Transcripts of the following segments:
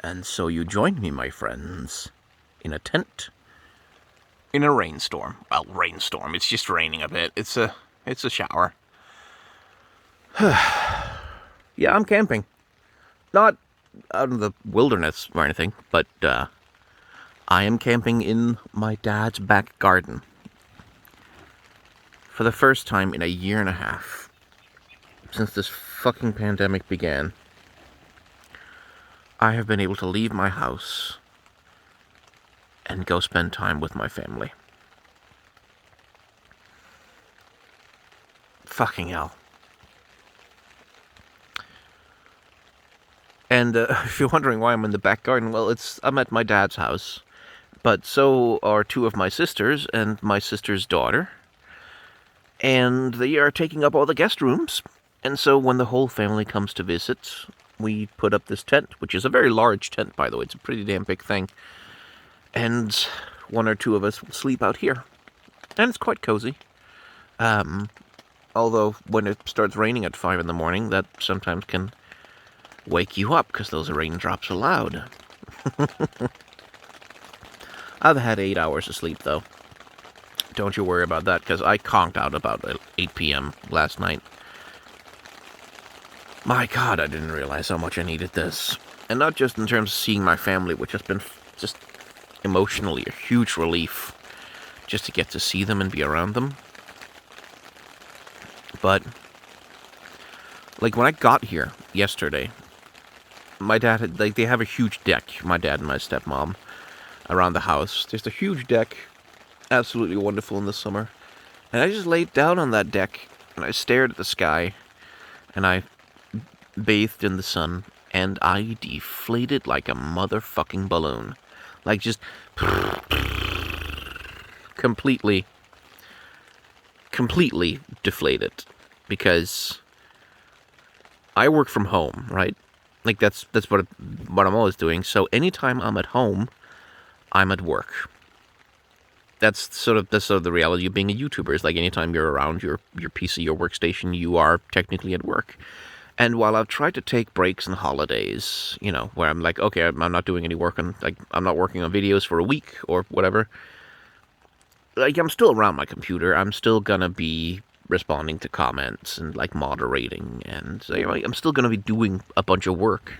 And so you joined me, my friends, in a tent. In a rainstorm. Well, rainstorm. It's just raining a bit. It's a shower. Yeah, I'm camping. Not out in the wilderness or anything, but I am camping in my dad's back garden. For the first time in a year and a half, since this fucking pandemic began, I have been able to leave my house and go spend time with my family. Fucking hell. And if you're wondering why I'm in the back garden, well, I'm at my dad's house. But so are two of my sisters and my sister's daughter. And they are taking up all the guest rooms. And so when the whole family comes to visit, we put up this tent, which is a very large tent, by the way. It's a pretty damn big thing. And one or two of us will sleep out here. And it's quite cozy. Although when it starts raining at 5 in the morning, that sometimes can wake you up, because those raindrops are loud. I've had 8 hours of sleep, though. Don't you worry about that, because I conked out about 8 p.m. last night. My God, I didn't realize how much I needed this. And not just in terms of seeing my family, which has been just emotionally a huge relief, just to get to see them and be around them. But, like, when I got here yesterday, my dad had, they have a huge deck, my dad and my stepmom, around the house. There's a huge deck, absolutely wonderful in the summer. And I just laid down on that deck, and I stared at the sky, and I bathed in the sun, and I deflated like a motherfucking balloon. Like, just completely deflated. Because I work from home, right? Like, that's what I'm always doing. So anytime I'm at home, I'm at work. That's sort of the reality of being a YouTuber. Is like anytime you're around your PC, your workstation, you are technically at work. And while I've tried to take breaks and holidays, you know, where I'm like, okay, I'm not doing any work on, like, I'm not working on videos for a week or whatever, like, I'm still around my computer. I'm still gonna be responding to comments and, like, moderating, and, you know, I'm still gonna be doing a bunch of work.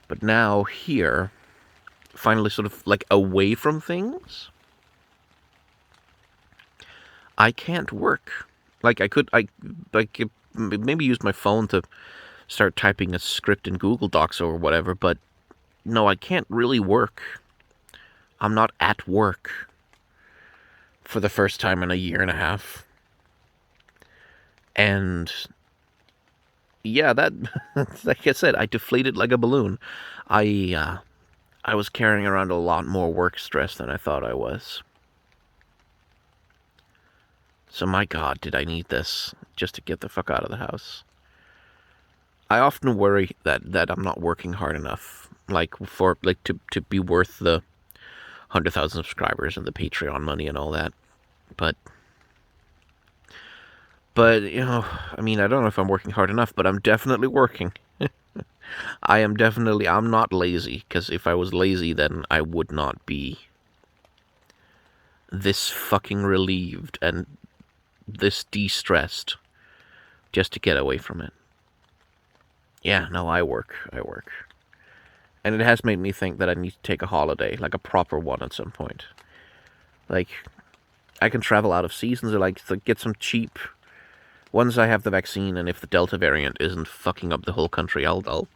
But now, here, finally sort of, like, away from things, I can't work. Like, I could maybe use my phone to start typing a script in Google Docs or whatever, but no, I can't really work. I'm not at work for the first time in a year and a half. And yeah, that, like I said, I deflated like a balloon. I was carrying around a lot more work stress than I thought I was. So my God, did I need this just to get the fuck out of the house. I often worry that I'm not working hard enough, like, for, like, to be worth the 100,000 subscribers and the Patreon money and all that. But, you know, I mean, I don't know if I'm working hard enough, but I'm definitely working. I'm not lazy, because if I was lazy, then I would not be this fucking relieved and this de-stressed just to get away from it. Yeah, no, I work. And it has made me think that I need to take a holiday, like a proper one at some point. Like, I can travel out of seasons, or, like, to get some cheap, once I have the vaccine, and if the Delta variant isn't fucking up the whole country, I'll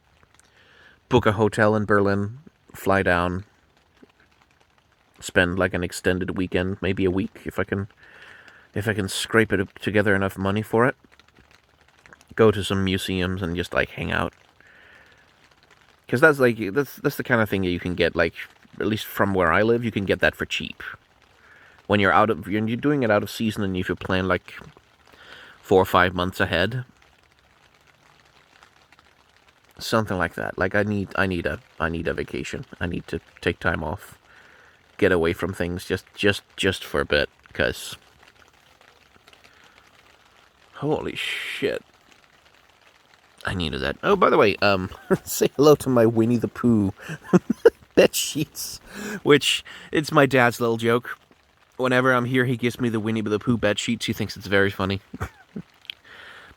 book a hotel in Berlin, fly down, spend, like, an extended weekend, maybe a week, if I can scrape it together enough money for it. Go to some museums and just, like, hang out. Because that's the kind of thing that you can get, like, at least from where I live, you can get that for cheap. When you're doing it out of season, and if you plan, like, 4 or 5 months ahead, something like that. Like, I need a vacation. I need to take time off, get away from things just for a bit, because holy shit. I needed that. Oh, by the way, say hello to my Winnie the Pooh bed sheets, which it's my dad's little joke. Whenever I'm here, he gives me the Winnie the Pooh bed sheets. He thinks it's very funny.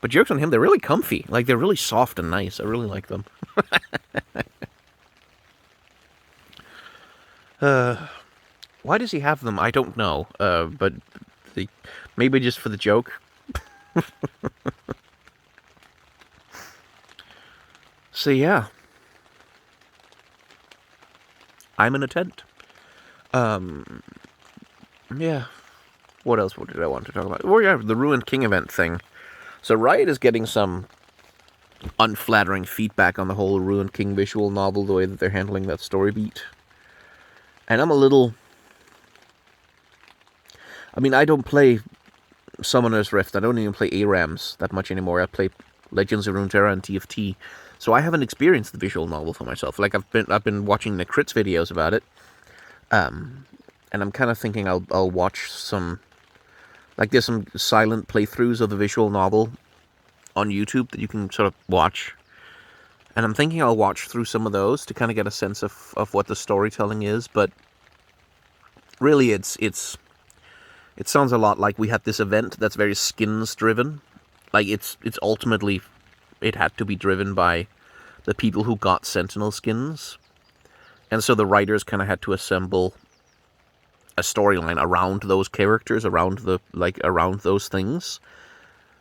But jokes on him, they're really comfy. Like, they're really soft and nice. I really like them. Why does he have them? I don't know. But maybe just for the joke. So yeah, I'm in a tent. Yeah. What else did I want to talk about? Oh yeah, the Ruined King event thing. So Riot is getting some unflattering feedback on the whole Ruined King visual novel, the way that they're handling that story beat. And I'm a little... I mean, I don't play Summoner's Rift. I don't even play ARAMs that much anymore. I play Legends of Runeterra and TFT. So I haven't experienced the visual novel for myself. Like, I've been watching the Crits videos about it. And I'm kind of thinking I'll watch some... Like, there's some silent playthroughs of the visual novel on YouTube that you can sort of watch. And I'm thinking I'll watch through some of those to kind of get a sense of what the storytelling is. But really, it sounds a lot like we had this event that's very skins-driven. Like, it's ultimately... It had to be driven by the people who got Sentinel skins. And so the writers kind of had to assemble a storyline around those characters, around those things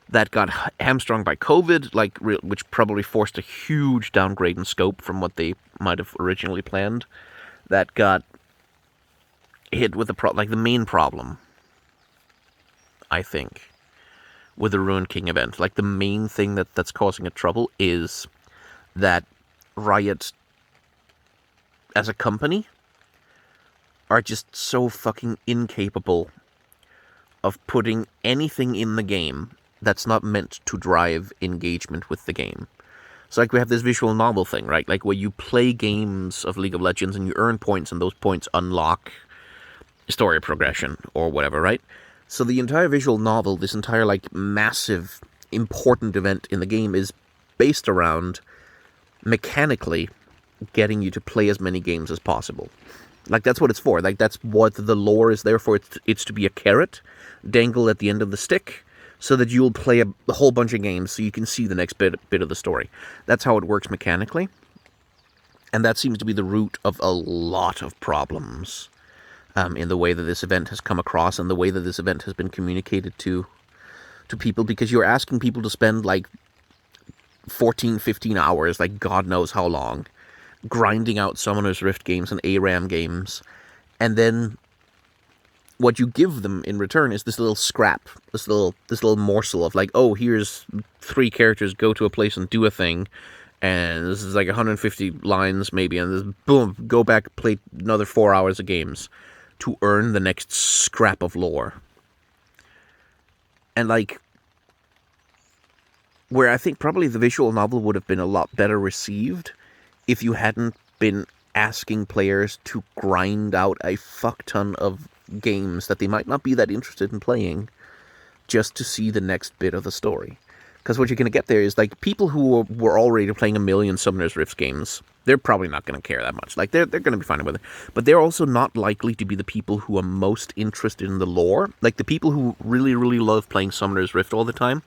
that got hamstrung by COVID, which probably forced a huge downgrade in scope from what they might have originally planned. That got hit with the main problem, I think, with the Ruined King event. Like, the main thing that's causing it trouble is that Riot, as a company, are just so fucking incapable of putting anything in the game that's not meant to drive engagement with the game. So, like, we have this visual novel thing, right? Like, where you play games of League of Legends and you earn points, and those points unlock story progression or whatever, right? So the entire visual novel, this entire, like, massive, important event in the game is based around mechanically getting you to play as many games as possible. Like, that's what it's for. Like, that's what the lore is there for. It's to be a carrot dangled at the end of the stick so that you'll play a whole bunch of games so you can see the next bit of the story. That's how it works mechanically. And that seems to be the root of a lot of problems in the way that this event has come across and the way that this event has been communicated to people, because you're asking people to spend, like, 14, 15 hours, like, God knows how long, grinding out Summoner's Rift games and ARAM games, and then what you give them in return is this little scrap, this little morsel of, like, oh, here's 3 characters, go to a place and do a thing, and this is like 150 lines maybe, and this, boom, go back, play another 4 hours of games to earn the next scrap of lore. And, like, where I think probably the visual novel would have been a lot better received if you hadn't been asking players to grind out a fuck ton of games that they might not be that interested in playing just to see the next bit of the story. Because what you're going to get there is, like, people who were already playing a million Summoner's Rift games, they're probably not going to care that much. Like, they're going to be fine with it. But they're also not likely to be the people who are most interested in the lore. Like, the people who really, really love playing Summoner's Rift all the time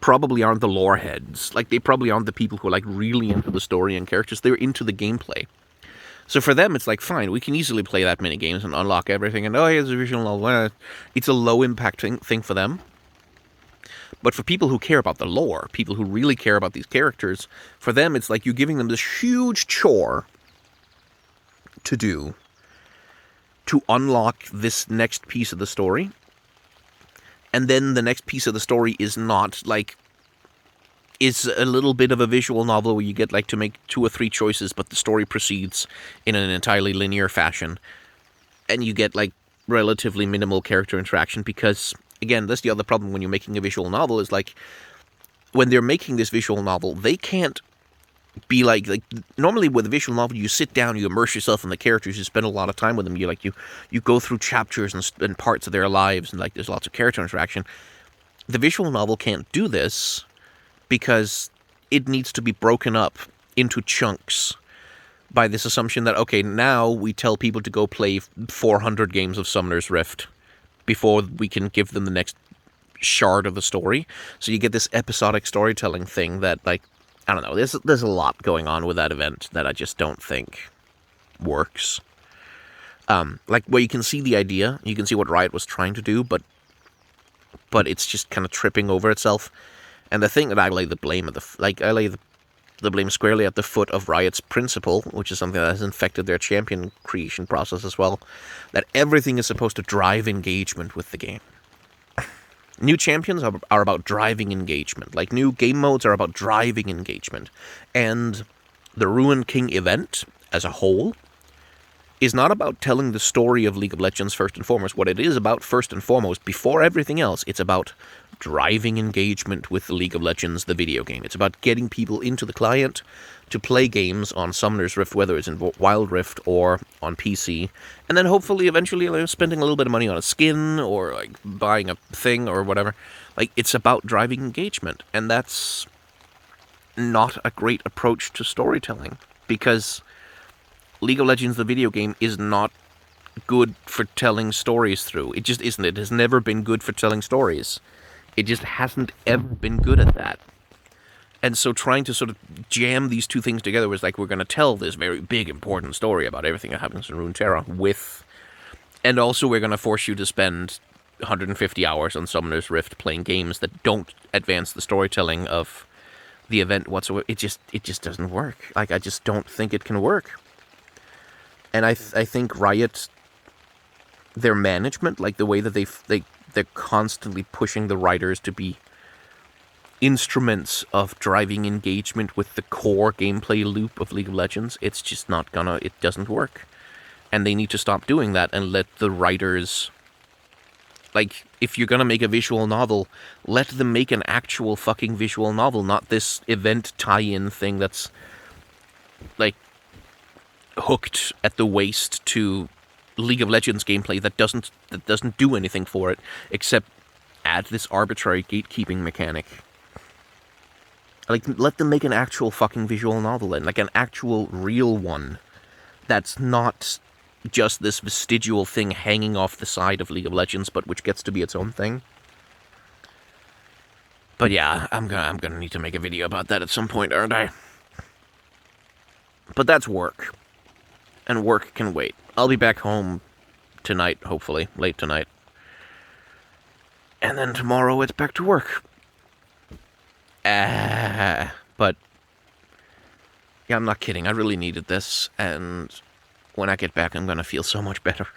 probably aren't the lore heads. Like, they probably aren't the people who are, like, really into the story and characters. They're into the gameplay. So for them, it's like, fine, we can easily play that many games and unlock everything. And, oh, here's a visual novel. It's a low-impact thing for them. But for people who care about the lore, people who really care about these characters, for them it's like you're giving them this huge chore to do to unlock this next piece of the story. And then the next piece of the story is not, like, is a little bit of a visual novel where you get, like, to make 2 or 3 choices, but the story proceeds in an entirely linear fashion. And you get, like, relatively minimal character interaction because... Again, that's the other problem when you're making a visual novel, is, like, when they're making this visual novel, they can't be like, normally with a visual novel, you sit down, you immerse yourself in the characters, you spend a lot of time with them, you go through chapters and parts of their lives, and, like, there's lots of character interaction. The visual novel can't do this because it needs to be broken up into chunks by this assumption that, okay, now we tell people to go play 400 games of Summoner's Rift before we can give them the next shard of the story. So you get this episodic storytelling thing that, like, I don't know, there's a lot going on with that event that I just don't think works. Like, where you can see the idea, you can see what Riot was trying to do, but it's just kind of tripping over itself. And the thing that I lay the blame at I lay the blame squarely at the foot of Riot's principle, which is something that has infected their champion creation process as well, that everything is supposed to drive engagement with the game. New champions are about driving engagement. Like, new game modes are about driving engagement. And the Ruined King event, as a whole, is not about telling the story of League of Legends first and foremost. What it is about first and foremost, before everything else, it's about driving engagement with the League of Legends, the video game. It's about getting people into the client to play games on Summoner's Rift, whether it's in Wild Rift or on PC, and then hopefully eventually spending a little bit of money on a skin or like buying a thing or whatever. Like, it's about driving engagement, and that's not a great approach to storytelling, because League of Legends, the video game, is not good for telling stories through. It just isn't. It has never been good for telling stories. It just hasn't ever been good at that. And so trying to sort of jam these two things together was like, we're going to tell this very big, important story about everything that happens in Runeterra with... And also we're going to force you to spend 150 hours on Summoner's Rift playing games that don't advance the storytelling of the event whatsoever. It just doesn't work. Like, I just don't think it can work. And I think Riot, their management, like the way that they're constantly pushing the writers to be instruments of driving engagement with the core gameplay loop of League of Legends, it's just not gonna, it doesn't work. And they need to stop doing that and let the writers, like, if you're gonna make a visual novel, let them make an actual fucking visual novel, not this event tie-in thing that's, like, hooked at the waist to League of Legends gameplay that doesn't do anything for it except add this arbitrary gatekeeping mechanic. Like, let them make an actual fucking visual novel then, like an actual real one that's not just this vestigial thing hanging off the side of League of Legends, but which gets to be its own thing. But yeah, I'm gonna need to make a video about that at some point, aren't I? But that's work. And work can wait. I'll be back home tonight, hopefully, late tonight. And then tomorrow it's back to work. But yeah, I'm not kidding. I really needed this, and when I get back, I'm gonna feel so much better.